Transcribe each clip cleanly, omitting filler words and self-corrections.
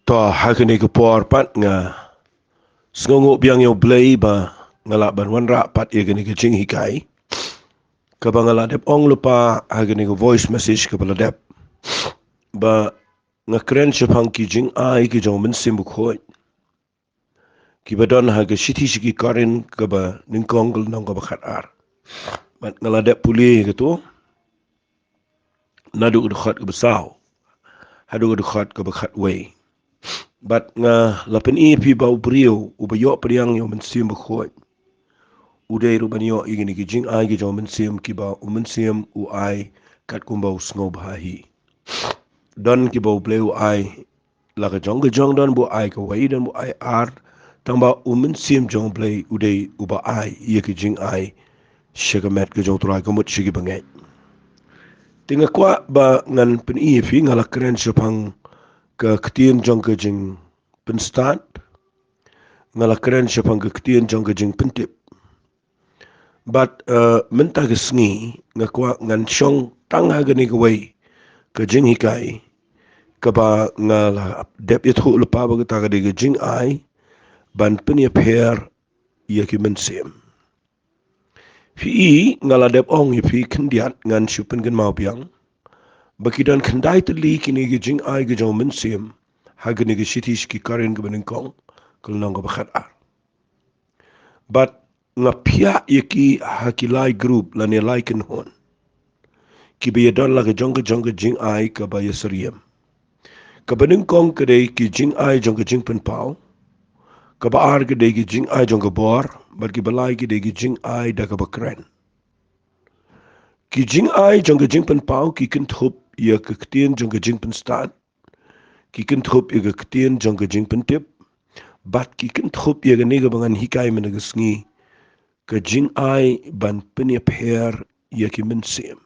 Ta hakini ke por pat nga sngongo biang yo blay ba ngala ban wan ra pat ye gani ke jing hikai ka ba ngala dep ong lupa hakini ke voice message ke bala dep ba nga kren chapang ki jing ai ki jong Mynsiem bu khoi ki ba don ha ke shiti shiki karin ka ba ningkong gel nong ka ba khat ar bat ngala dep puli ke tu nadu ke khat ke besau hadu ke khat ke ba khat wei bat nga lapen pi bau brio u ba yo priang yo Mynsiem bu khoi udai ruban yo igini ki jing ai ki jong Mynsiem ki ba Mynsiem u ai kat kumbau sngo bahi don ki bau bleu ai la ka jong don bu ai ka wai don bu ai ar tamba Mynsiem jong blei udai uba ai ye ki jing ai shagamet ke jong trai kamut shigi bangai tinga kwa ba ngan pen fi ngala kren chapang ka ktien jong ke jing penstat ngala kren chapang ka ktien jong ke jing pentip but menta ke sngi ngakwa ngan shong tang ha gani gwai ka jing hikai ka ba ngala dep Ithuh lupa ba ta ga de jing ai ban pen ye pher ye ki Mynsiem fi ngala dep ong ye fi khndiat ngan shupen gan mau biang bakidan khandai te li kini ge jing ai ge jong Mynsiem ha gani ge shitish ki karin ge benin kong kul nong ga khat ar but nga pia ye ki hakilai group la ne like en hon ki be don la ge jong jing ai ka ba ye seriem ka benin kong ke de ki jing ai jong ge jing pen pau ka ba ar ge de ki jing ai jong ge bor bar ki balai ge de ki jing ai da ka ba kren ki jing ai jong ge jing pen pau ki kin thup ye ke ktien jong ge jing pen stat ki kin thup ye ke ktien jong ge jing pen tip bat ki kin thup ye ge ne ge bangan hikai men ge sngi ke jing ai ban pen ye pher ye ki Mynsiem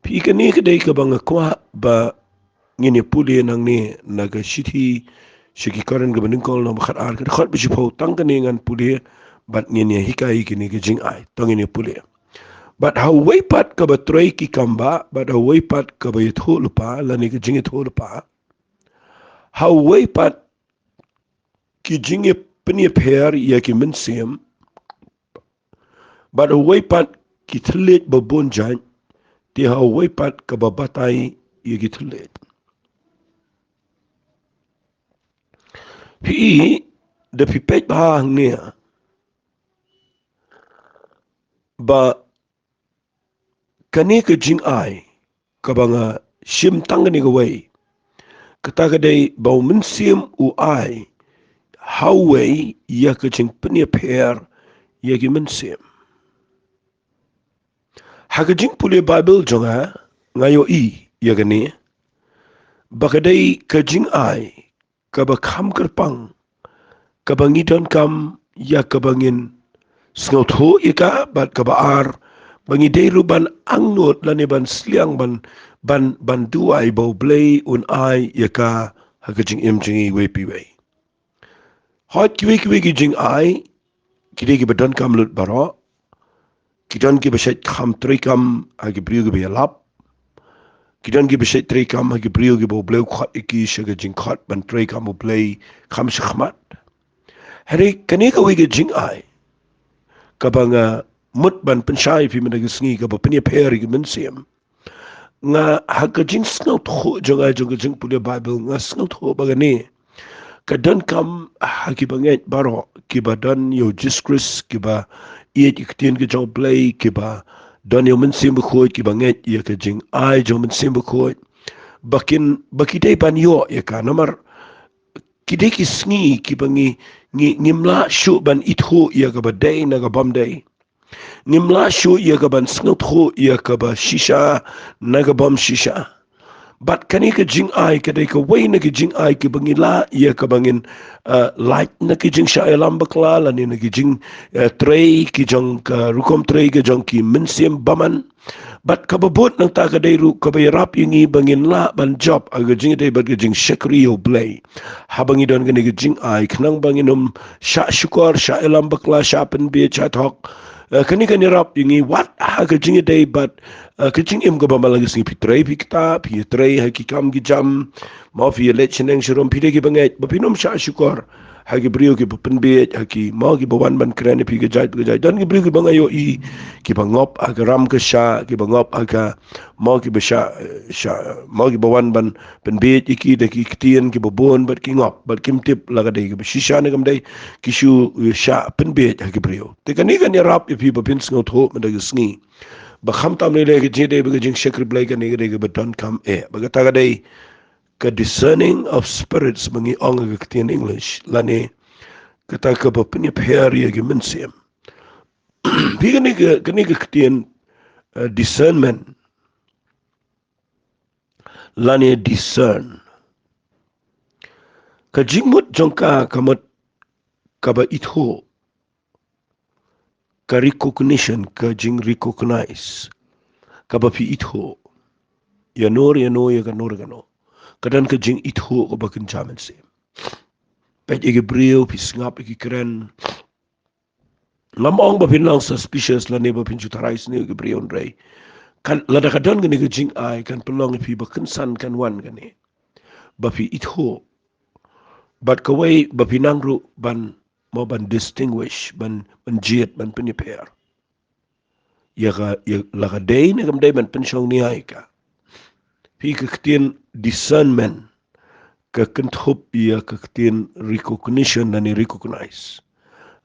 pi ke ne ke de ke bang kwa ba ngini puli nang ne na ga shithi shiki karan ga benin kol no khat ar ka khat bi pho tang ka ne ngan puli bat ngini hikai ki ne ge jing ai tang ngini puli but how way pat ka ba troi ki kamba but how way pat ka ba Ithuh lupa la ne ge jing Ithuh lupa how way pat ki jing ye pen ye pher ye ki Mynsiem but how way pat ki thlet ba bon jan ti how way pat ka ba batai ye ki thlet hi de pi pet ba ne ba kani ke jing ai ka banga shim tangani ga wei kata ga dei ba Mynsiem u ai how way ya ka jing pen ye pher ye ki Mynsiem ha ka jing puli bible jonga ngayo ya ga ne ba ka dei ka jing ai ka ba kham kerpang ka ba ngidon kam ya ka bangin sngot ho ika bat ka ba ar bangi dei ruban angnot lani ban sliang ban duai bo blei un ai ya ka ha ka jing im jing we pi we hot kiwi ki jing ai kide ki badan kam lut baro kidan ki beshet kham tri kam ha ki briu ki be lap kidan ki beshet tri kam ha ki briu ki bo bleu khat ki shaga jing khat ban tri kam bo blei kham shkhmat hari kane ka we ki jing ai ka banga mut ban penshai fi mena sngi ka ba penya pher ki Mynsiem nga ha ka jing snau tho jonga jing puli bible nga snau tho ba ne ka dan kam ha ki banget baro ki ba dan yo jiskris ki ba ye ki ktien ki jong play ki ba dan yo Mynsiem bu khoi ki banget ye ka jing ai jong Mynsiem bu khoi bakidei ban yo ye ka namar kidei ki sngi ki bangi ngimla shu ban Ithuh ye ka ba dei na ga bam dei ngimla shu ye ka ban sngot kho ye ka ba shisha na ga bam shisha bat kani ka jing ai ka dei ka wei na ki jing ai ki bangila ye ka bangin light na ki jing sha elam bakla la ni na ki jing trei ki jong ka rukom trei ka jong ki Mynsiem baman bat ka babot nang ta ka dei ru ka bay rap yingi bangin la ban job aga jing dei bat ka jing shakriyo blay habangi don gani ki jing ai knang bangin sha shukor sha elam bakla sha pen be cha thok Kani kani rap ingi what ka jingi day but ka jing im ko ba malagi singi pitray pikta pitray ha ki kam ki jam ma fi election ang shirom pide ki bangai ba pinom sha shukor ha ki brio ki penbe ha ki ma ki bawan ban krane pi ga jai dan ki brio ki bangai yo I ki bangop aga ram ka sha ki bangop aga ma ki ba sha ma ki bawan ban penbe ki de ki tien ki bobon bat ki ngop bat kim tip laga de ki shisha ne kam dai ki shu sha penbe ha ki brio te kani kani rap if you pin sngot ho ma da sngi ba kham tam ne le ki jede ba jing shakri blai ka ne ga ba don come ba ga ta ga dai ka discerning of spirits mangi ong ga tin English lane ka ta ka ba pin pher ye gi Mynsiem bi ga ne ga tin discernment lane discern ka jingmut jongka kamat ka ba Ithuh ka recognition ka jing recognize ka ba pi Ithuh ya no ya ka nor ga no kadan ka jing Ithuh ko ba kin chamen se pet igi brio pi ngap igi kren lamong ba pin lang suspicious la ne ba pin chutarais ne igi brio ndrei kan lada kadan ga ne ga jing ai kan pelong pi ba kin san kan wan ga ne ba pi Ithuh but ka wai ba pinang ru ban mo ban distinguish ban jet ban pin pair ya la ga dei ne gam dei ban pin shong ni ai ka pi ka tien discernment ka kenthup ya ka tien recognition na ni recognize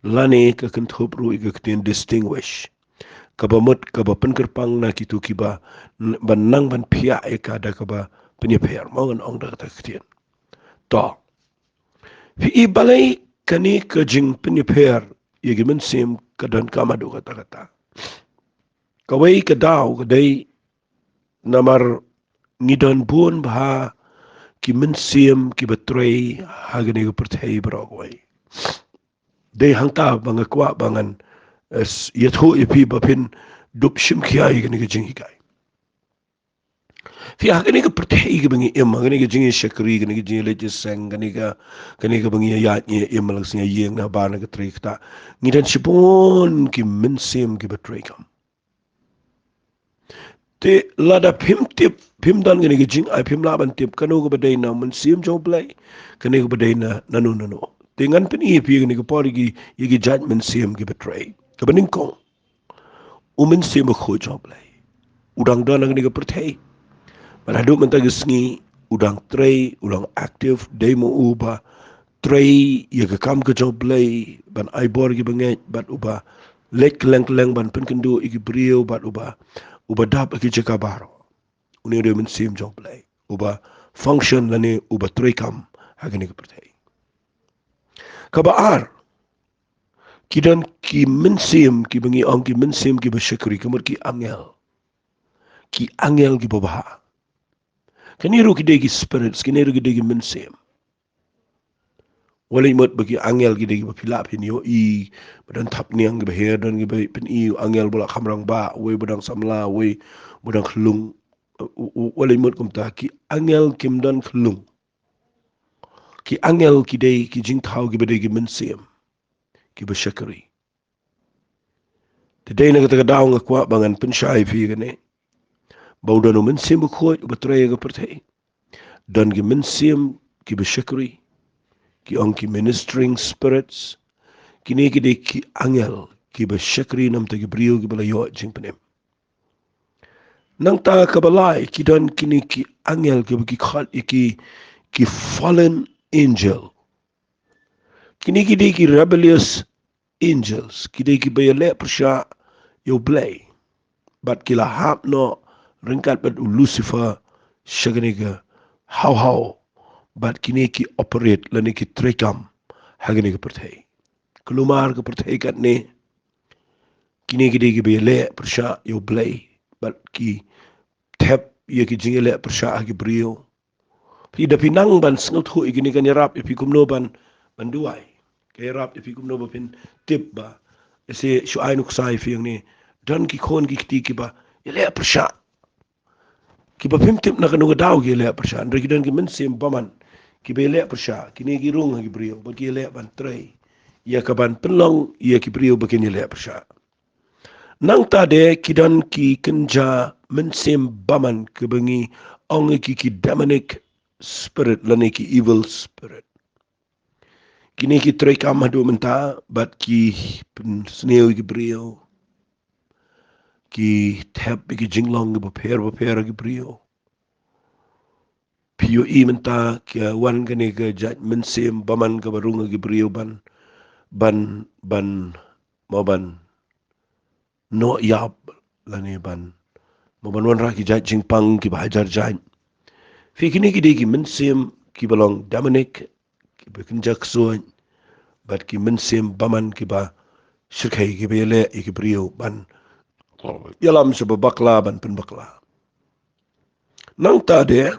lani ka kenthup ru ka tien distinguish ka ba mut ka ba pen kerpang na kitu ki ba ban nang ban phia e ka da ka ba pin pair mo ngan ong da ta tien to fi balai kani ka jing pin pair ye gi Mynsiem ka dan ka ma do ka ta kawai ka daw ka dai namar ngidon bun ba ki Mynsiem ki betrei hagani ko perthei brogwai dei hangta banga kwa bangan yatho ipi bapin dup shim khia igani ki jingi kai fi hagani ko perthei ki bangi em hagani ki jingi shakri gani ki jingi leje sang gani ka bangi ya ni em lang singa yeng na ba na ka trikta ngidan shipon ki Mynsiem ki betrei kam te lada pim dan gani jing ai pim laban tip kanu ko badai na Mynsiem jo play kani ko badai na nanu te ngan pin I pi gani ko pori gi yigi judge Mynsiem gi betray ka baning ko Mynsiem ko jo play udang dan gani ko perthei baladu man tagi sngi udang tray udang active demo uba tray yaga kam ko jo play ban ai bor gi banget bat uba lek leng ban pin kendu igi brio bat uba dap aki jeka baro uni de Mynsiem jong play uba function lani uba tray kam hagani ko perthei kabaar kidan ki Mynsiem ki bangi ong ki Mynsiem ki bashakri kamar ki angel ki babaha kaniru ki degi spirits kaniru ki degi Mynsiem wala imot bagi angel ki degi bapilap hin yo I badan tap niang ki baher dan ki pen I angel bola kamrang ba we badang samla we badang klung wala imot kumta ki angel kim dan klung ki angel ki degi ki jing thau ki badegi Mynsiem ki bashakri today na kata daw nga kwa bangan pensyai fi gane baudan Mynsiem ko betray ga perthei dan ki Mynsiem ki bashakri ki ong ki ministering spirits kini ki de ki angel ki bashakri nam ta ki brio ki bala yo jing penem nang ta kabalai ki dan kini ki angel ki khal ki fallen angel kini ki de ki rebellious angels ki de ki bayale persha yo blay bat kila hap no ringkat bat Lucifer shaganiga how bat kini ki operate lani ki trekam hagani ka perthei kelumar ka perthei kat ne kini ki degi bele persha yo blay bat ki tap ye ki jingele persha agi brio pi da pinang ban sngot ho igini kan yarap ipi kumno ban banduai kay rap ipi kumno ba pin tip ba ese shu ainuk sai fi ni dan ki khon ki kti ki ba ele persha ki ba pim tip na kanu daw gi ele persha ndri dan ki Mynsiem baman ki bele persha kini gi rung gi brio ba ki ele ban trei ya ka ban pelong ya ki brio ba kini ele persha Nang tade kidan ki kenja Mynsiem baman kebengi ong ki demonic spirit lani ki evil spirit. Kini ki treka madu menta bat ki sneo ki brio ki tap ki jinglong ki beper ki brio. Pio I menta ki wan kani ke jat Mynsiem baman ke barunga ki brio ban no yap lani ban moban wan ra ki jat jingpang ki bahajar jat. Fi kini ki ki Mynsiem ki balong Dominic ki bekinjak suan bat ki Mynsiem baman ki ba shirkai ki bele ki brio ban yalam se bakla ban pen bakla. Nang tade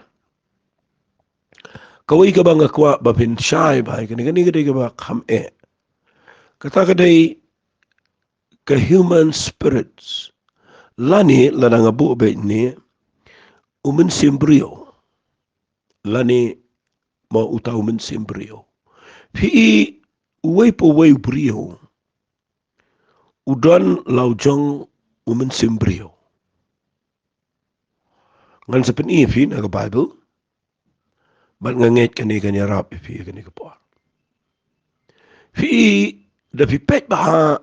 kawai ka bang akwa ba pin shai bai kani ka ba kham kata kadai ka human spirits lani lanang abu be ni Mynsiem brio lani ma utau Mynsiem brio pi uwei po wei brio udon laujong Mynsiem brio ngan sepen fi na Bible bat nganget kani rap fi kani ka por fi da fi pet baha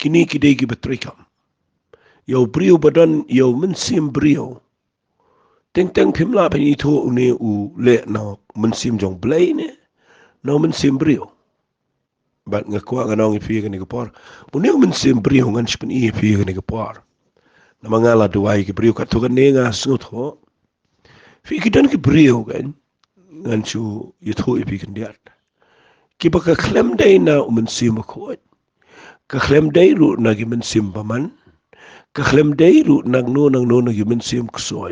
kini kidai ki betrikam yo brio badan yo Mynsiem brio teng pimla pa Ithuh uni u le na Mynsiem jong blay ne na Mynsiem brio bat ngakwa nganong fi kani ka por uni Mynsiem brio ngan sepen fi kani ka por na mangala duai ki brio katukan ne nga snut ho fi kidan ki brio kan ngan chu Ithuh fi kan diat ki baka klem day na Mynsiem ko ka klem day ru na gi Mynsiem paman ka klem day ru nang no na gi Mynsiem ksoi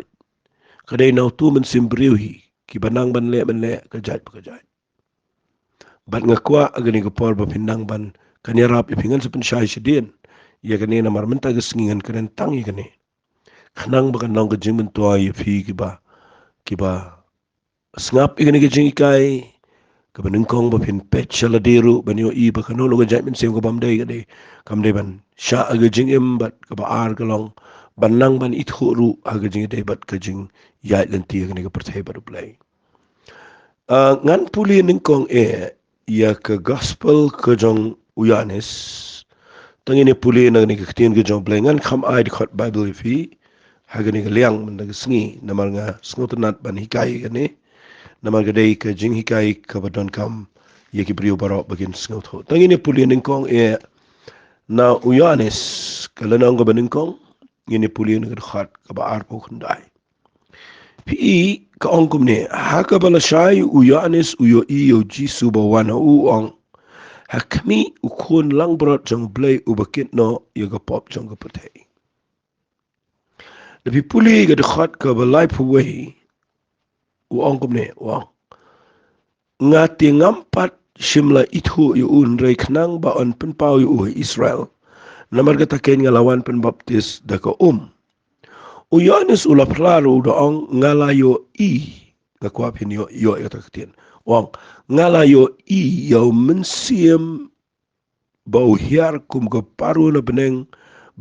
kadai na tu Mynsiem brio hi ki banang ban le ka jat bat ngakwa agani ka por ba pinang ban kanyarap ipingan sa pensyai sidin ya kani na marmenta gasngingan kanen tangi kani kanang baka nang kajing mentua ya fi kiba sngap igani kajing ikai kabanengkong ba pin pet shaladiru banyo I ba kanolo ga jat Mynsiem ko bamdai kade kamdai ban sha agajing im bat kaba ar kalong banang ban Ithuh ru agajing dai bat kajing ya lenti agani ka perthai ba play ngan puli nengkong ya ke gospel ke jong uyanis tangini puli na ni ketien ke jong play ngan kham ai di khot Bible fi hagani ka liang man ga sngi namar nga snotenat ban hikai gani namar ga dei ka jing hikai ka badon kam ye ki brio barok bagin sngot ho tangini puli nengkong na uyanis kalana ngo banengkong ngini puli na khat ka ba ar po khandai pi ka ongkum ne haka bala shai uyanis uyo I yo jisu ba wana uong hakmi ukun lang brot jong blay ubakit no yaga pop jong ka patay Nabi puli ga dekhat ka balai puway uong kum ne uong ngati ngampat shimla Ithuh yu un rei khnang ba on penpau yu Israel namar ka taken ngalawan penbaptis da ka Uyanis ulaplaru doong ngalayo I ngakwa pin yo etaktian wang ngalayo I yo Mynsiem bau hiar kum ke paru na beneng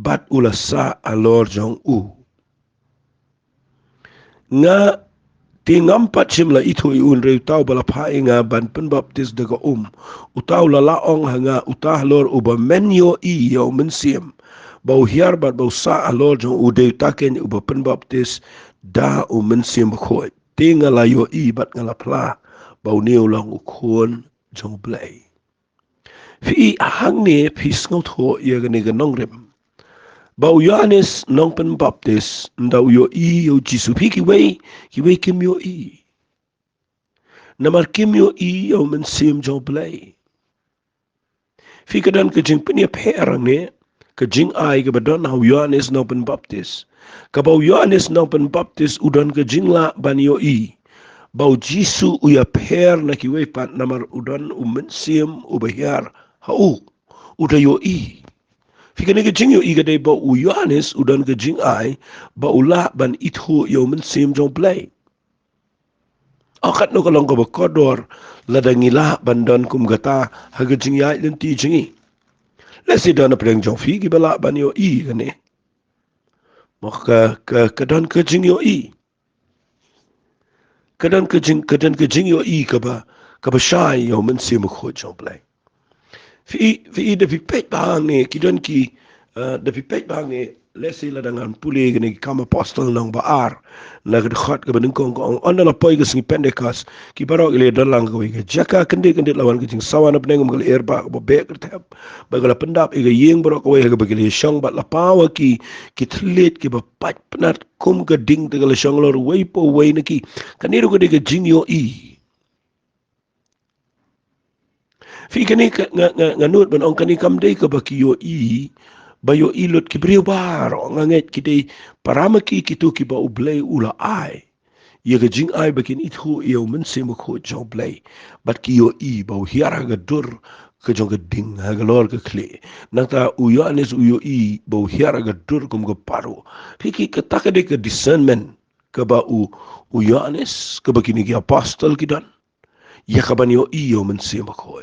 bat ulasa alor jong nga tingampat simla Ithuh iun reu tau balapai nga ban penbaptis daga utau lalaong hanga utah lor uba menyo I yo Mynsiem bau hiar bat bau sa alor jong udeu taken uba penbaptis da Mynsiem khoi tingala yo I bat ngalapla bau niu lang ukon jong blay fi hang ni fi sngot ho ya gani ganong rem bau Yohanes nong penbaptis ndau yo I yo Jisu fi ki wei kim yo I namar kim yo I yo Mynsiem jong blay fi kadan ke jing penia perang ne ke Jingai ke badon hau Yohanes nong penbaptis ka bau Yohanes nong penbaptis udan ke jingla ban yo I bau Jisu uya per na kiwe pat namar udan Mynsiem ubahyar hau uda yo I fikane ke jing yo I gade bau Yohanes udan ke Jingai bau la ban Ithuh yo Mynsiem jong blay akat no kalong ko kodor ladangila bandon kum gata haga jing ya lenti jingi lesi dana pedang jong fi ki bala ban yo I kane maka ke dan ke jing yo I ke dan ke jing yo I ka ba shai yo Mynsiem ko jong play fi de fi pet bang ne ki dan ki de fi pet bang ne lesi la dengan puli gini kama apostol nang baar la ged khat ke benung kong on la poi ke singi pendekas ki baro ile dalang ko ke jaka kendi lawan ke jing sawan ab nengum gal erba bo be ke tap bagala pendap ige yeng baro ko ke bagile shong bat la pawa ki thlit ki ba pat penat kum ke ding te gal shong lor wei po wei ne ki kaniru ko de ke jing yo I fi kani nganut ban ong kani kam dei ka baki yo I bayo ilot ki brio baro nganget ki dei paramaki ki tu ki ba ublei ula ai ye ga jing ai bakin Ithuh yo Mynsiem ko jong blei bat ki yo I ba hiara ga dur ke jong ga ding ha ga lor ga kle nata u yo anes u yo I ba hiara ga dur kum ga paro fi ki ka takade ka discernment ka ba u yo anes ka bakini ki apostle ki dan ya ka ban yo I yo Mynsiem ko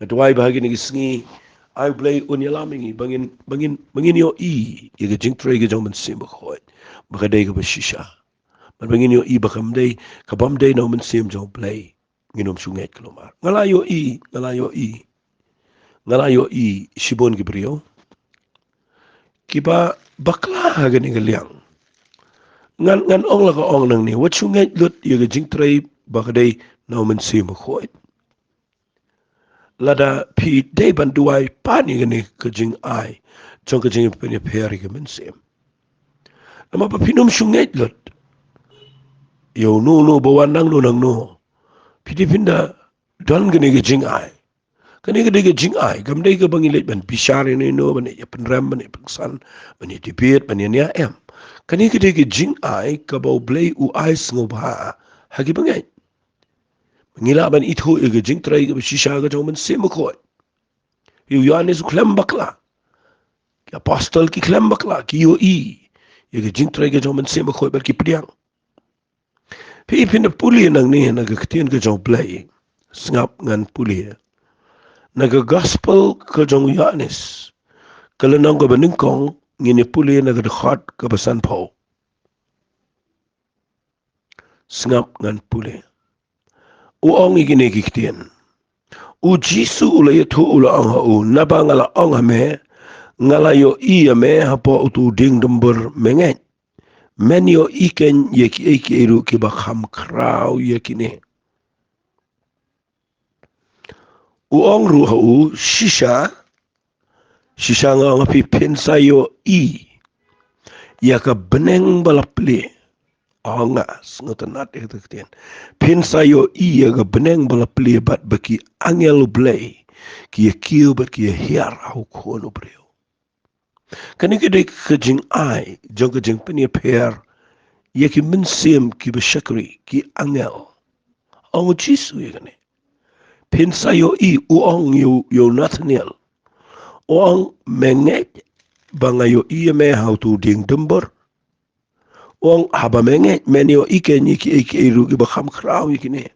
Natuai bahagi ni gisngi ai play unyalamingi bangin yo I ye jing tray ge jong Mynsiem khoi baka dei ge bashisha man bangin yo I bakam dei kabam dei no Mynsiem jong play nginom sunget klomar ngala yo I shibon ge brio kiba bakla ha ge ni liang ngan ong la ko ong nang ni wat sunget lut ye ge jing tray baka dei no Mynsiem khoi lada pi de banduai pani gani kajing ai chong kajing peni peri ke Mynsiem nama pa pinum sunget lot yo no bawan nang no nang no pidi pinda don gani kajing ai kani gani kajing ai gam dei ke bangilet ban pisari ni no ban ya penram ban pengsan ban ya debate ban ya em kani gani kajing ai ka bau blei u ai sngoba hagi bangai ngila ban Ithuh ge jing trai ge shisha ge jong Mynsiem ko Yohanes klem bakla ki apostol ki klem bakla ki yo I ye ge jing trai ge jong Mynsiem ko ber ki priang pi pin puli nang ni na ge ktien ge jong play ngap ngan puli na ge gospel ke jong Yohanes kala nang go bening kong ngini puli na ge khat ke besan pau ngap ngan puli u ong igine ki ktien u jisu ula Ithuh ula ong u nabangala ong me ngala yo I me hapo utu ding dumbur mengen men yo iken ye ki eki eru ki ba kham krau ye ki ne u ong ru u shisha nga ngapi pensa yo I ya ka beneng balaple ongas ngotanat ekten pensa yo I ya ka beneng balaple bat baki angel blay ki ye kiu bat ki ye hiar au kono breo kani ke de kajing ai jong kajing peni per ye ki Mynsiem ki bashakri ki angel ong jisu ye kani pensa yo I u ong yo Nathaniel ong menget banga yo I me how to ding dumbur ong haba menget men yo iken ki ru ki bakham krau ye kini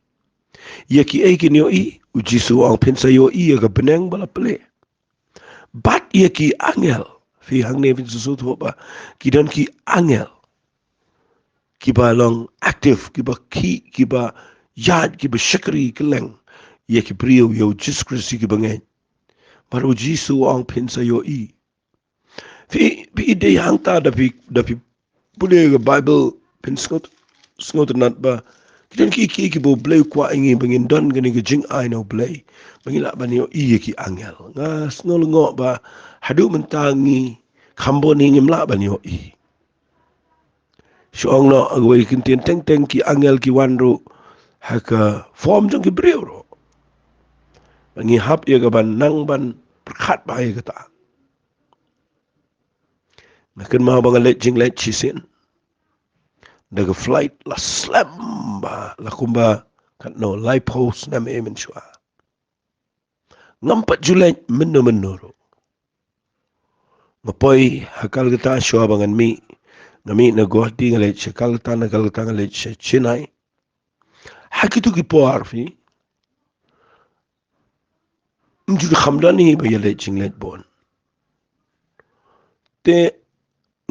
ye ki yo I u jisu ong pensa yo I ga beneng bala ple bat ye ki angel fi hang ne vin susut hoba ki dan ki angel ki ba long active ki ba yad ki ba shakri ki leng ye ki priyo yo Jesus Christ ki bangen baru jisu ang pensa yo I fi ide hang ta da fi pule ga Bible pen sngot nat ba kidan ki bo blay kwa ingi bangin don gani ga jing ai no blay bangila ban yo I ki angel nga snol ngo ba hadu mentangi kambo ni ngimla ban yo I Siong no agway kintin teng ki angel ki wanru haka form jong ki brio ro. Bangi hap ye ga ban nang ban perkat ba ye kata. Nakan ma bang let jing let chisin. Daga flight la slam ba la kumba kat no light post nam e men shwa. Ngampat julet menno ro. Ngapoi hakal kata shwa bangan mi ngami na gohti ngalet shakal kata ngalet chinai. Hakitu ki poar fi Mjuk khamdani ba yele jinglet bon te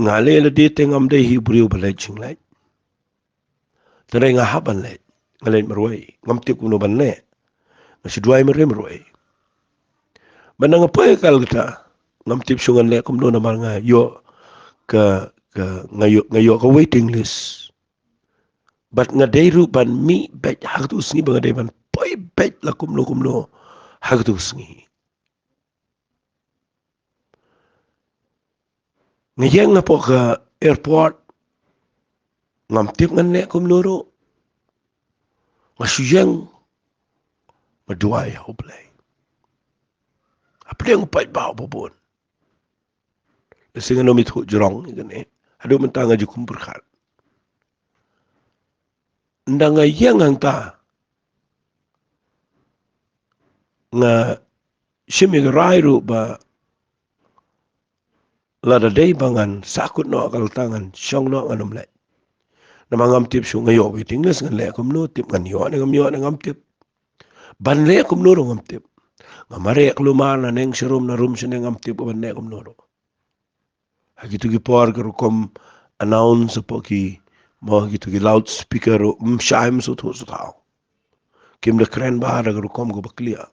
ngale la de te ngam de Hebrew balai chinglai tare nga haban le ngale meroi ngam te kuno ban le nasi duai mere meroi banang apa kal kita ngam tip sungan le kum do na mar nga yo ka ngayo ka waiting list but nga deiru ban mi bet hagtu sngi bang dei ban poi bet la kumlo hagtu sngi ngayang na po ka airport ngam tip ngan le kumlo ro ngasuyang maduai hoblay apa yang upai bau bobon sehingga nomit hu jerong ni adu mentanga jukum berkat ndanga yang angta nga shimi rairu ba lada day bangan sakut no akal tangan syong no nganum le namangam tip su ngayo waiting list ngan le kum no tip ngan yo ngam tip ban le kum no ngam tip ngamare klumar na neng serum na rum sene ngam tip ban le kum no hagitu gi por ko kom announce po ki mo gitu ki loudspeaker shaim su thu su thao kim de kren ba da ko kom go baklia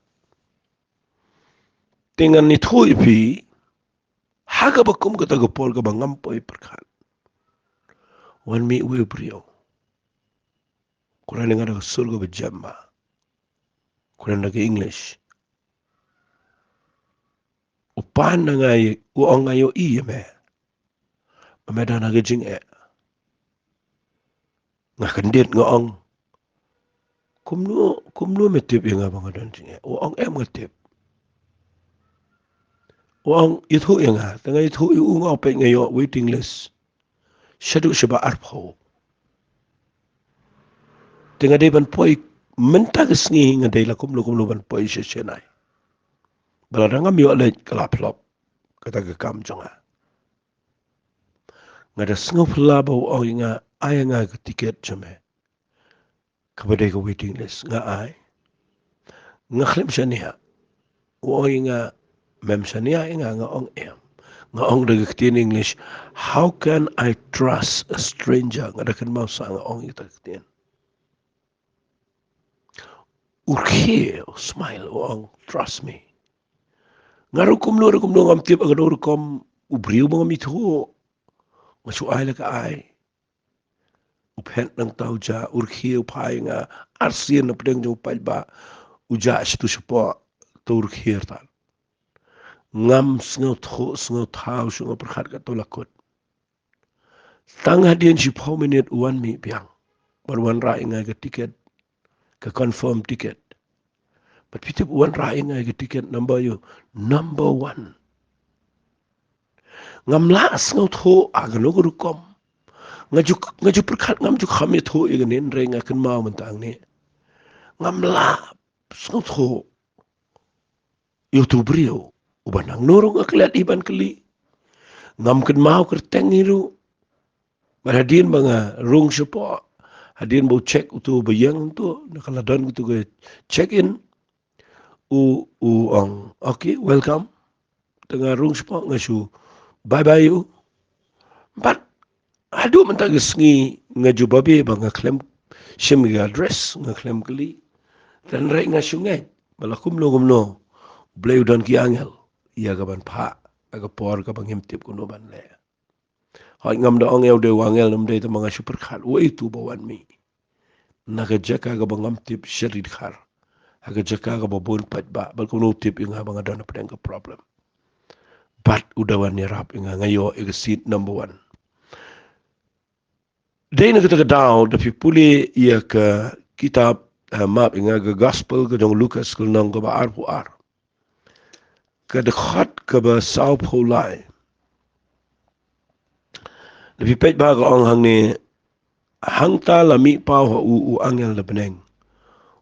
tingan ni thu ipi haga bakum ko ta go por go bangam poi perkhan wan mi we brio kuran ngada surgo be jamma kuran ke english upan ngai u ongayo I me medana ge Jingai ngakandet ngong kumnu metip yang abang adan Jingai ong em ngatip ong Ithuh yang tengah Ithuh u ngau pe ngayo waiting list shadu shaba arpho tengah de ban poi mentag sngi ngadai la kumlu ban poi shenai baladangam yo le kalaplop kata ke kam jonga ngada sngo pla ba o nga ayanga ke tiket chame kabade ko waiting list nga ai nga khlem shania o nga mem shania nga ong em nga ong de in English how can I trust a stranger ngada kan mau sa nga ong ita ktin urkhe smile o ong trust me ngaru kumlo ngam tip agado kom ubriu mga mitho masu ai la ka ai uphet nang tau ja urkhi upai nga arsien na pedeng jo pai ba uja situ sepo to urkhi ta ngam sngo thau sngo perkhat ka to lakot tang hadien si pau minute 1 mi piang barwan ra inga ga tiket ka confirm tiket but pitip 1 ra inga ga tiket number 1 ngam la sngo tho agano gu kom ngaju perkhat ngam ju kham tho ignen renga kan mau mentang ni ngam la sngo tho YouTube rio ubanang norong aklat iban keli ngam kan mau kerteng iru berhadin banga rung sepo hadin bau check utu bayang tu nakaladan gitu ke check in u ang okay welcome tengah rung sepo ngasu bye bye you but aduh mentang sengi ngaju babi banga klem shim ga address ngaklem keli dan rek ngasungai balakum no bleu dan ki angel ia gaban pha aga por ka bangim tip kuno ban le hoi ngam da ong de wangel nam de ta manga super khat wo itu bawan mi naga jaka ga bangam tip sherid khar aga jaka ga babon pat ba bal kuno tip inga banga dan pedang ka problem but udawan ni rap inga ngayo exit number 1 dei na kita daw da pipuli ia ka kitab map inga ga gospel ga dong Lucas kul nang ga ba arpu ar ka de khat ka ba sao pholai da pipet ba ga ong hang ni hang ta la mi pa ho u angel la beneng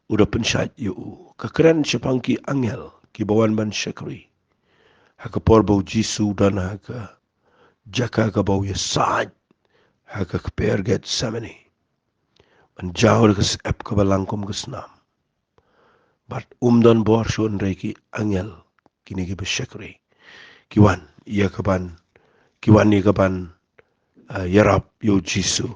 uda pensat yu ka keren sepangki angel ki bawan ban shakri ha ka por bo jisu dan ha ka jaka ka bo ya saj ha ka per get samani man jawr ka ep ka balangkom ka snam but dan bor shon reki angel kini ki beshakri kiwan ia ka ban kiwani kaban yarap yo Jisu.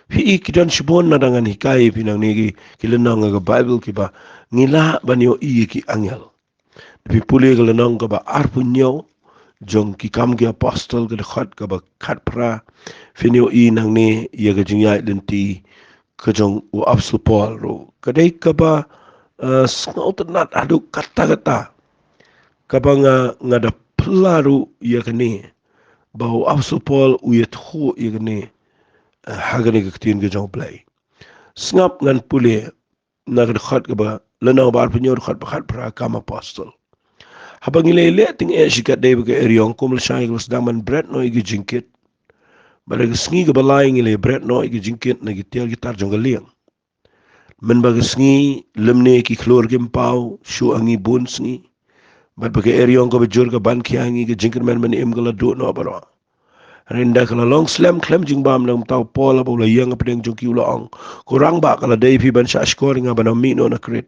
Hi kidan shibon na dangan hikai pinang nigi kilenang ga Bible kiba ngila ban yo ki angel. Tapi puli kilenang ka ba arpunyo jong ki kam ki apostol ka khat ka ba khat pra finyo nang ni ya ga jingai lenti ka jong u apostol Paul ro. Kadai ka ba snot nat adu kata-kata ka ba nga da pelaru ya kani bahwa apostol Paul u Ithuh ya kani hagani ka tin ka jong play. Sngap ngan puli na ka khat ka ba lanang ba arpunyo khat ba khat pra kam apostol. Habang ilele ting shikat day baga eriong kumul siya iglos daman bread no igi jingkit. Baga sngi ka balayang ile bread no igi jingkit na gitial gitar jong galiang. Men baga sngi lemne ki klor gimpaw shu angi bun sngi. Baga eriong ka bajur ka ban kiangi ka jingkit men im ka ladu no baro. Rinda kala long slam klem jing bam nang tau pola ba ula yang apedeng jong ki ulaong. Kurang ba kala day pi ban siya skori nga banang mi no na krit.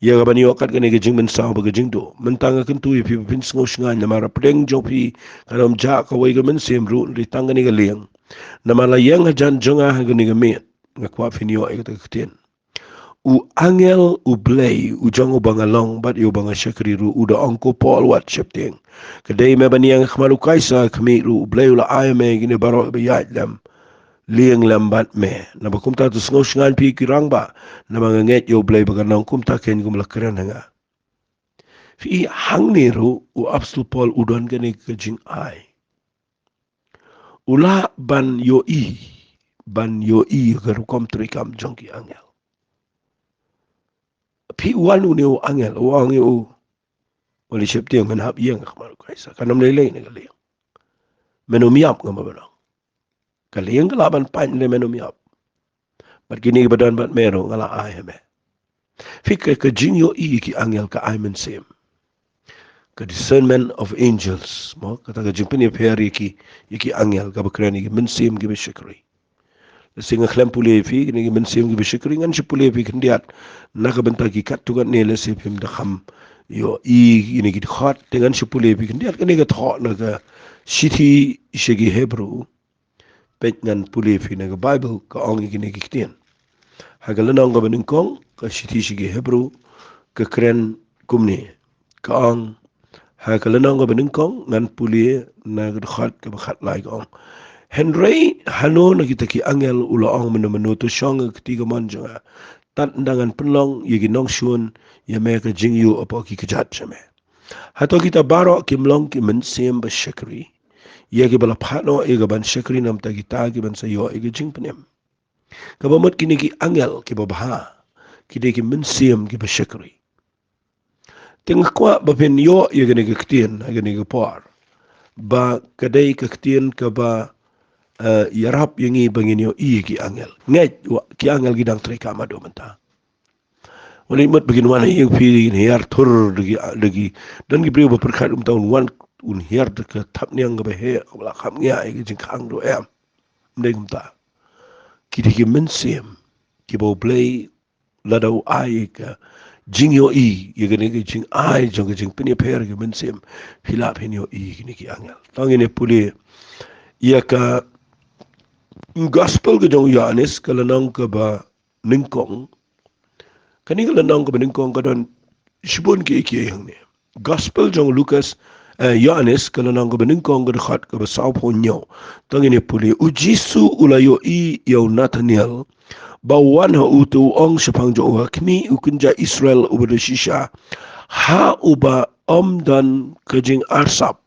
Ya ga bani wakat gani ga jing men saw ba ga jing do mentanga kentu pi pin sngo snga na mara pedeng jopi kanom ja ka wai ga Mynsiem ru ri tanga ni ga liang na mala yang ha jan jonga ha gani ga met nga kwa fin yo ai ga kten u angel u blay u jong u bangalong bat yu banga shakri ru u da onko Paul wat shepting kadai me bani yang khmalu kaisa khmi ru blay la ai me gini baro ba ya lam liang lambat me na ba kumta tu sngo shngan pi kirang ba na mga nget yo blay ba kanang kumta ken gum lakran nga fi hang ni ru u apostol Paul udon gani ka jing ai ula ban yo garu kom trikam jongki angel fi wan u ne u angel u ang u wali shep tiang men hap yang khmar kaisa kanam lele ne galiang menum yap ngam ba kaliang laban pan le menum yap bat gini badan bat mero ngala ai me fi ka jing yo ki angel ka ai Mynsiem ka discernment of angels mo kata ka jing pini peri ki angel ka bakrani ki Mynsiem ki bishikri singa klem puli fi ni ki Mynsiem ki bishikri ngan si puli fi kendiat na ka benta ki kat tugan ne le se pim da kham yo ini ki khat dengan si puli fi kendiat ka ni ka tho na ka city shegi Hebrew pet ngan puli fi na ka Bible ka ong ki ni ki kten hagalanong ka beningkong ka city shegi Hebrew ka kren kumni ka ong hagalanong ka beningkong ngan puli na ka khat ka khat lai ka ong Henry hano na kita ki angel ula ong menu to shong ketiga manjanga tat ndangan penlong yegi nong shun ya me ka jingyu apa ki kejat chame hato kita baro kimlong ki Mynsiem ba shakri yegi bala phano ega ban shakri nam ta kita ki ban sayo ega jing penem kabamot kini ki angel ki babha kide ki Mynsiem ki ba shakri tengah kwa ba pen yo yegi ne kitien aga ne par ba kadai ka kitien ka ba yarap yengi bangin yo ki angel ngai ki angel gidang trika mado menta wala imot begin wana yung feeling hiyar tur lagi dan gibriyo ba perkat tahun wan un hiyar ka tap niang ga he wala kham nya ay jing khang do em ndai gumta kidi ki Mynsiem ki bo play ladaw ay ka jing yo yegane ki jing ay jong jing pini per ki Mynsiem phila phin yo ni ki angel tangine puli ya ka gospel ke jong Yohanes kalanang ka ba ningkong kani kalanang ka ba ningkong ka don shibon ki yang ne gospel jong Lucas Yohanes kalanang ka ba ningkong ka khat ka ba saw pho nyo tangine puli u Jisu ulayo yo Nathaniel ba wan ha utu ong shapang jo ha kmi u kunja Israel u ba shisha ha u ba dan ka jing arsap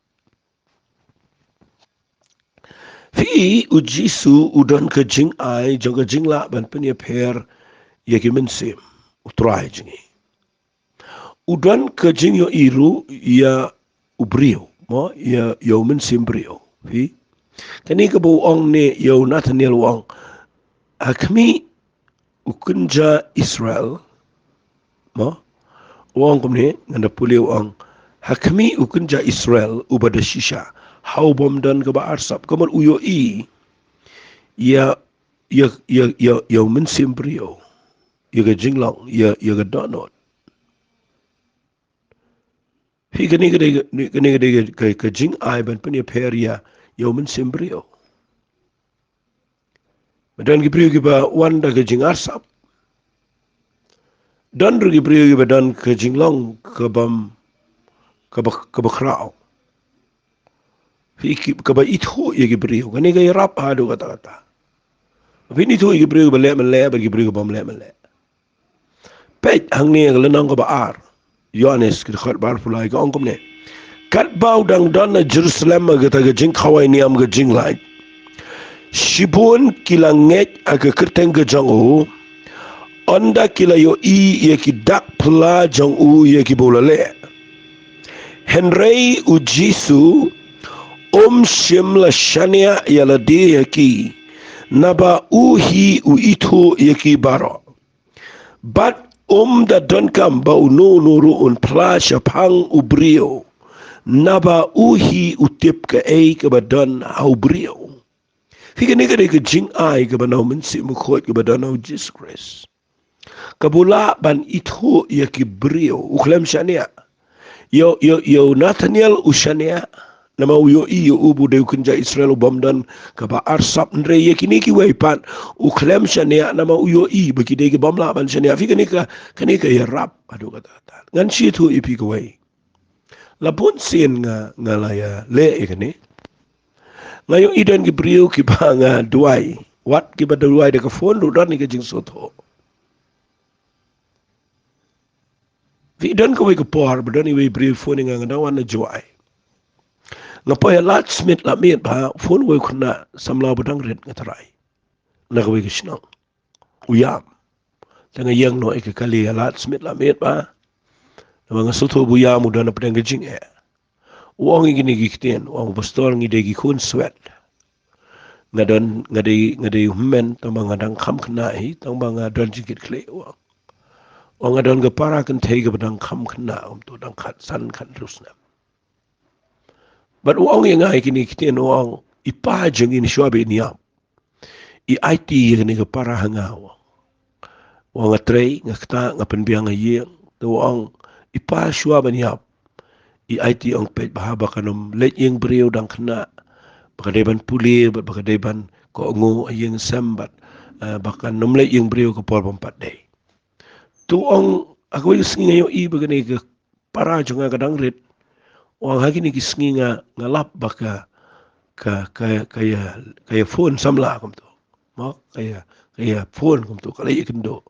fi u Jisu udon ka jing ai jong ka jing la ban penya per ye ki Mynsiem utrai jingi udon ka jing yo iru ya ubrio mo ya yo Mynsiem brio fi kani ka bo ong ne yo Nathaniel wong akmi ukunja Israel mo wong kumne nganda puli wong hakmi ukunja Israel ubada shisha how bom dan ka ba arsap kamar uyo ya Mynsiem brio ya ga jinglong ya ga donot hi kani ka jing ai ban penya per ya Yo Mynsiem brio. Madan ki brio ki ba wan da ke jingar sap. Dan ru ki brio ki ba dan ke jinglong ke bam ke ba krao. Fi ki ke ba Ithuh ye ki brio. Kani ke rap hadu kata-kata. Fi ni Ithuh ye ki brio ba le mele ba ki brio ba mele mele. Pej hang ni ke lenang ke ba ar. Yohanes ki khat bar pulai ke ongkom ne. Kat bau dang dan na Jerusalem ke ta ke jing khawai ni am ke jing lai. Shibun kila ngej aga kerteng ke jangu. Onda kila yo ye ki dak pula jang ye ki bolale. Henry ujisu Mynsiem la shania yala de ye ki naba hi Ithuh ye ki baro. But da donkam ba nuru un pla shapang ubrio. Naba hi utip ke ke ba don au brio. Fika ni ke Jingai ke ba nau Mynsiem khot ke ba don au Jesus Christ. Kabula ban Ithuh ye ki brio uklem shania. Yo Nathaniel ushania nama uyo ubu de kunja Israel bomdan kaba arsap ndre ye kini ki weipan uklem shania nama uyo bagi de ki bomla ban shania fi kani ka ya rap adu kata ngan shi tu ipi ko wei la pun sin nga la ya le ikani ngayo idan ki brio ki ba nga duai wat ki ba duai de ka phone lu dan ni ka jing soto fi dan ko wei ko por ba dan ni wei brio phone nga wan na juai ngapoy lat smith la miet ba phone wei khna samla badang ret ngatrai na ko wei kisnang uyam tanga yang no ek kali lat smith la miet ba mga soto buya mu dan pedang jing wong igini gikten wong pastor ngi de gi khun swet ngadon ngade humen tamba ngadang kham khna hi tamba ngadon jikit kle wong ngadon ga para kan thei ga badang kham khna to dang khat san khat rusna but wong nga igini gikten wong ipa jeng in shwabe niam I IT igini ga para hanga wong atrei ngakta ngapen biang ye to wong ipa shwabe niam IT ang pet bahaba kanom let yang beriau dang kena bakadeban puli bakadeban ko ngo yang sambat bakan nom let yang beriau ke pol 4 day tu ong aku singi yo bagani ke para jonga kadang rit wang hagi ni singi ngalap baka kaya phone samla kom tu mo kaya phone kom tu kala ikendo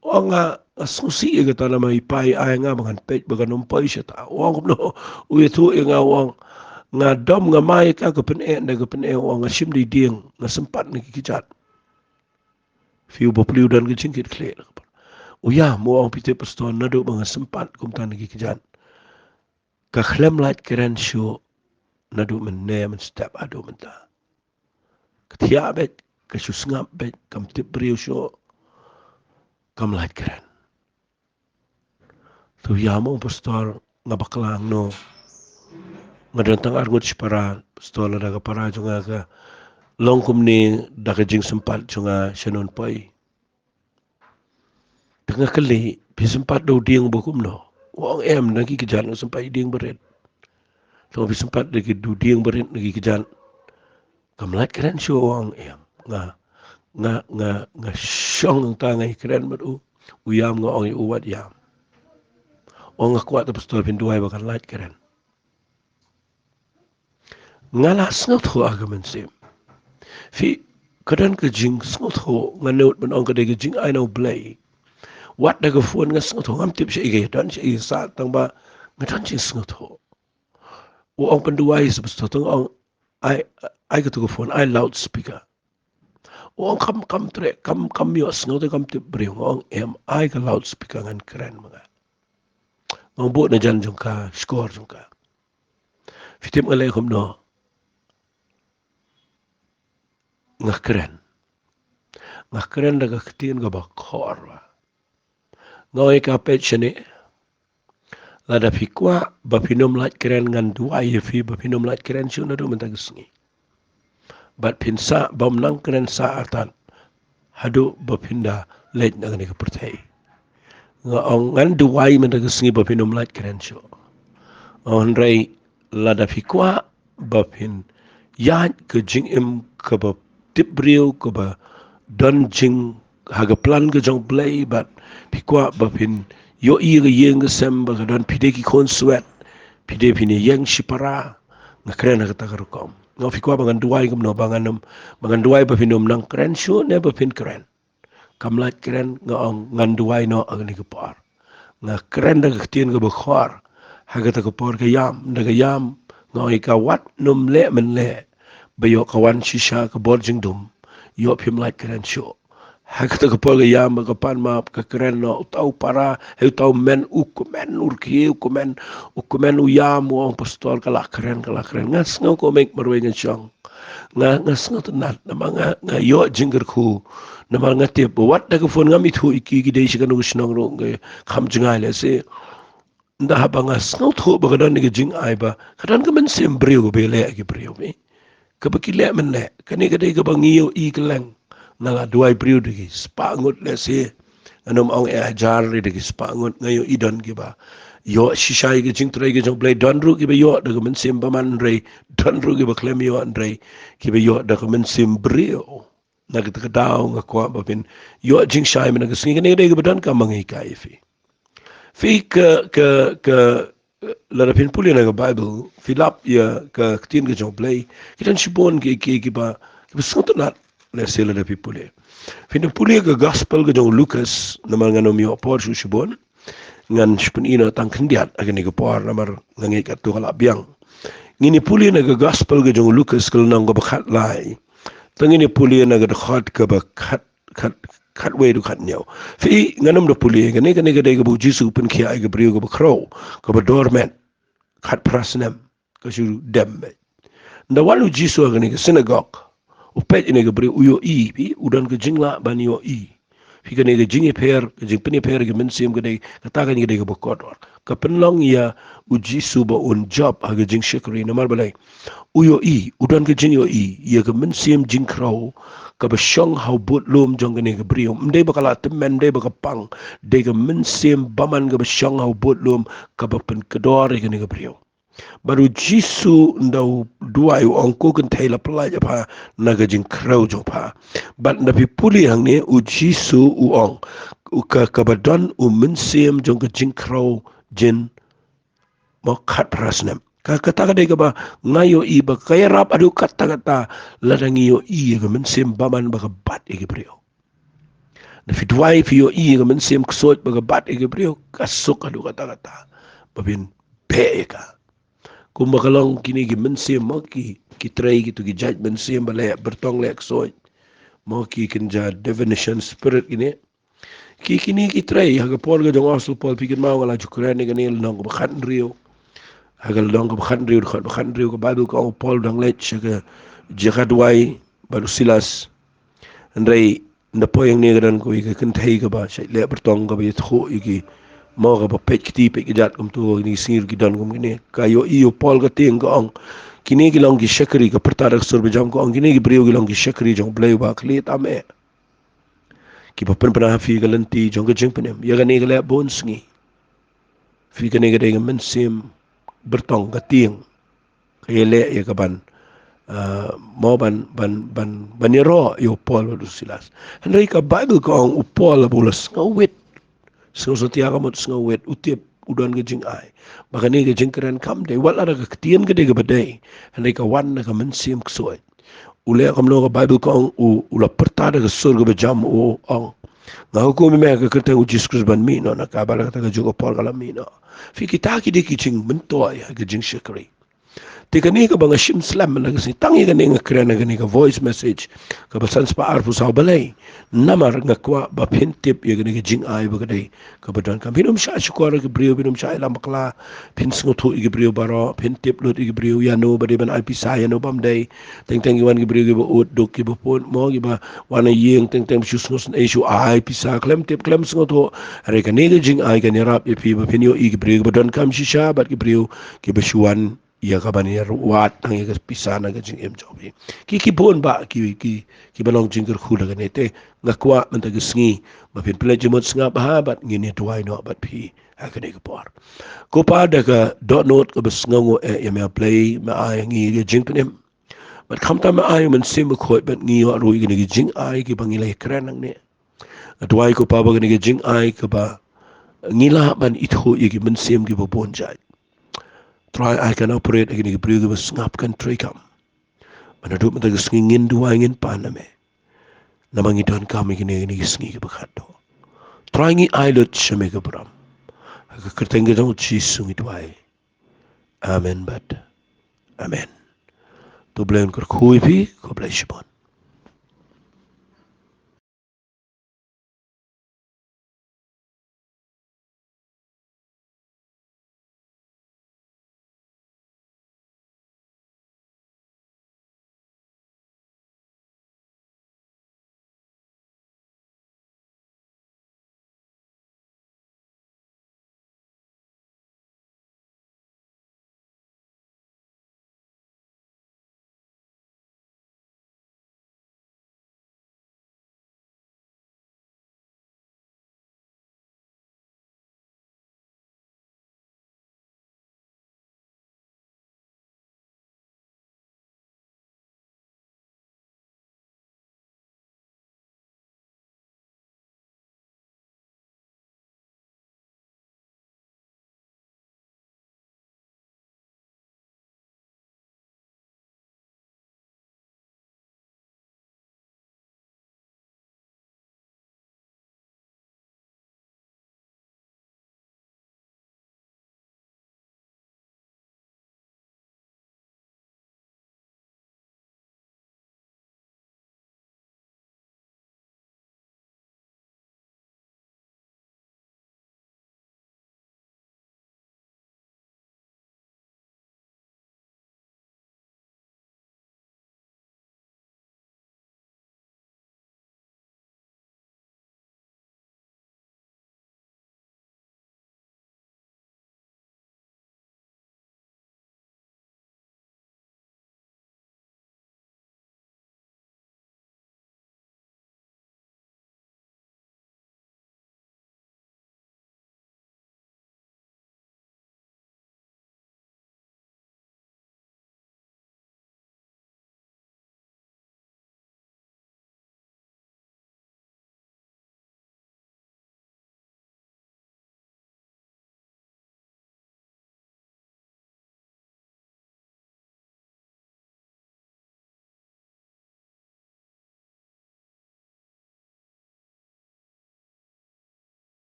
wang asusi ke tanah mai pai ai nga bangan pej bagan umpai syata wang no uitu nga wang nga dom nga mai ka ke pen wang sim di ding nga sempat ni kijat fiu bopliu dan ke cingkit kle uya mo ang pite paston nado bang sempat kum tan ki kijat ka khlem light keren show nado men ne men step ado menta ketia bet ke susngap bet kam tip brio show kam light keren tu yamo pastor ngabaklang no ngadantang argut para pastor daga para junga ka longkum ni daga jing sempat junga shanun pai tengah kali pi sempat do dieng bokum no wong em lagi kejan sampai dieng beret so pi sempat lagi do dieng beret lagi kejan kamlat keren show wong em nga syong tangai keren beru uyam nga ong uwat yam wong kuat pastor pinduai bakan light keren ngalas ngot ho agamen sim fi kadan ke jing ngot ho nganut ben ong kadai ke jing I know play wat daga phone nga ngot ho ngam tip shi ge dan shi sa tang ba ngadan jing ngot ho ong penduai se pastor tong ong I get to go phone I loudspeaker ong kam tre kam yo ngot kam tip bring ong em I ka loudspeaker ngan keren mga ngong bo na jan jungka score jungka fitim alai kom no ngakren daga ketin ga bakor ngoi ka pechene lada fikwa bapinom lat keren ngan dua fi bapinom lat keren shuna do mentagisngi bat pinsa bam nang keren sa atan hadu bapinda let nang ne pertai ngan dua mentagisngi bapinom lat keren shu on rei lada fikwa bapin ya ke jing em ke ba tip brio ke ba don jing haga plan ke jong play but pikwa ba pin yo i ge yeng sem ba don pide ki kon sweat pide pine yang shipara nga kren ga ta kom no pikwa ba ngan duai gum no ba ngan duai ba pinom nang kren shu ne ba pin kren kamlat kren nga ong ngan duai no agni ke par nga kren da ktien ga bukhar haga ta ko por ga yam da ga yam nga ka wat num le men le bayo kawan shisha ka bor jing dum yo phim lat kren sho haga ta ko por ga yam ga pan ma ka kren no tau para he tau men ukumen urki ukumen u yam o pastor kala kren ngas nga ko mek marwe ngan chong ngas nga nat na nga yo jinger khu nama ngati wat da phone ngami thu iki gi dei shikanu shnong ro nge kham jingai le se nda ha banga snau thu ba gadan ni jing ai ba kadan ka Mynsiem brio go be le gi brio me ka ba ki le men le ka ni ga dei ga bangi yo i kleng na la duai brio de gi spa ngut le se anom ong e jar ri de gi spa ngut ngayo idon gi ba yo shishai gi jing trai gi jong play don ru gi ba yo da ga Mynsiem ba man re don ru gi ba klem yo an re ki ba yo da ga Mynsiem brio nagtagdaw nga kwa babin yo jing shai men ngasing ne de gadan ka mangi kai fi ka la pin puli na bible filap ya ka tin ga jong play kitan shibon ki ba sotonat le sela de pipule fin puli ga gospel ga jong lucas na mga no mi opor su shibon ngan shpun ina tang khndiat agani ga por namar ngangi ka tu kala biang ngini puli na ga gospel ga jong lucas kal nang ga bakhat lai tangini puli na ga khat ka ba khat we du khat nyau fi nganam do puli ga ne ga de ga bu jisu pen khia ga brio ga khro ka ba dorment khat prasnem ka shu dem nda walu jisu ga ne ga synagogue u pet ne ga brio uyo i bi udan ga jingla ban yo i fi ga ne ga jingi per ga jing pen per ga Mynsiem ga de ka ta ga ne ga ba kodor ka penlong ya u jisu ba on job ha ga jing shikri na mar balai uyo i udan ke jing yo i ye ke Mynsiem jing krau ka ba shong hau but lom jong ne ke brio mde ba kala temen de ba ka pang de ke Mynsiem baman ga ba shong hau but lom ka ba pen kedor ke ne ke brio baru jisu ndau duai ong ko kan thai la pla ja pha na ga jing krau jo pha bat na pi puli hang ne u jisu u ong u ka ba don u Mynsiem jong ka jing krau jin mo khat prasnem kata ka dega ba ngayo i ba kaya rap adu kata ladangi yo i ga Mynsiem baman ba ka bat e brio na fitwai fi yo i ga Mynsiem ksot ba ka bat e brio kasuk adu kata babin pe ka kumakalong kini gi Mynsiem mo ki tray gitu ki judge Mynsiem ba le bertong le ksot mo ki kinja definition spirit ini kini ki tray haga pol ga jong asul pol pikin mau ngala jukrani ga nil nong ba khan rio hagal dong ko khan riu ko bible ko Paul dang lech ga jihadwai baru silas ndai nda poyang ni gadan ko ika kan thai ga ba sai le bertong ga ba Ithuh iki mo ga ba pek ti pek jat kum tu ni sir gi dan kum ni ka yo io Paul ga ting ga ong kini gi long gi shakri ga pertarak sur bejam ko ong kini gi brio gi long gi shakri jong bleu ba kli tame ki pa pen pana fi ga lenti jong ga jing penem ya ga ni ga le bon sngi fi ga ni ga de Mynsiem bertong ka tiang kaya le ya kaban mo ban ro yo Paul do silas henry ka bible ko ang upol bulas ngawit so tia ka mot ngawit utip udan ga jing ai bagani ga jing kran kam de wala ga tiang ga de ga bade henry ka wan ka Mynsiem ksoy ule kam no ka bible ko ang ula pertada ga sur ga jam o ang ngaw ko me ka kerta u Jesus ban mi no na ka bala ka jo Paul kala mi no fi kitaki de kiching mento ya ga jing shikri Tika ka bang shim slam na kasi tangi ka nga kaya na ka voice message ka basan pa arpu sa balay namar nga kwa ba pintip ya ka jing ay ba kaday ka ba ka pinum siya syukwara ka brio pinum siya ilang makla pins ngutu i brio baro pintip lut i brio ya no ba di ban ay pisaya no bam day teng iwan ka brio ka ba ut duk ka ba pun mo ka ba wana ying teng syus ngus na isyu ay pisa klem tip klem ngutu hari ka jing ay ka nirap ipi ba pinyo i brio ka ba kam siya bat ka brio ka ba syuan ia kabanir wat ang ia pisana ga jing em jobi ki bon ba ki balong jingker khula ga nete ngakwa mentag sngi ma pin pele jemot snga bahabat ngini tuai no bat pi akane ga por ko pa daga dot note ko besngo e email play ma ai ngi ga jing penem But kam tam ai Mynsiem khoi bat ngi wa roi gini Jingai ki bangilai keren nang ne. Adwai ko pa ba gini Jingai ka ba ngila ban Ithuh ki Mynsiem ki bobon jai. Try I can operate gini bri ba ngap kan tray kam. Manadu mata ngin duwa ngin paname. Namang idon kami gini sngi ki bakado. Try ngi ailut shame ka bram. Kertengge dong chisung itwai. Amen but. Amen. Tu blame kor khui bhi ko blai shibon.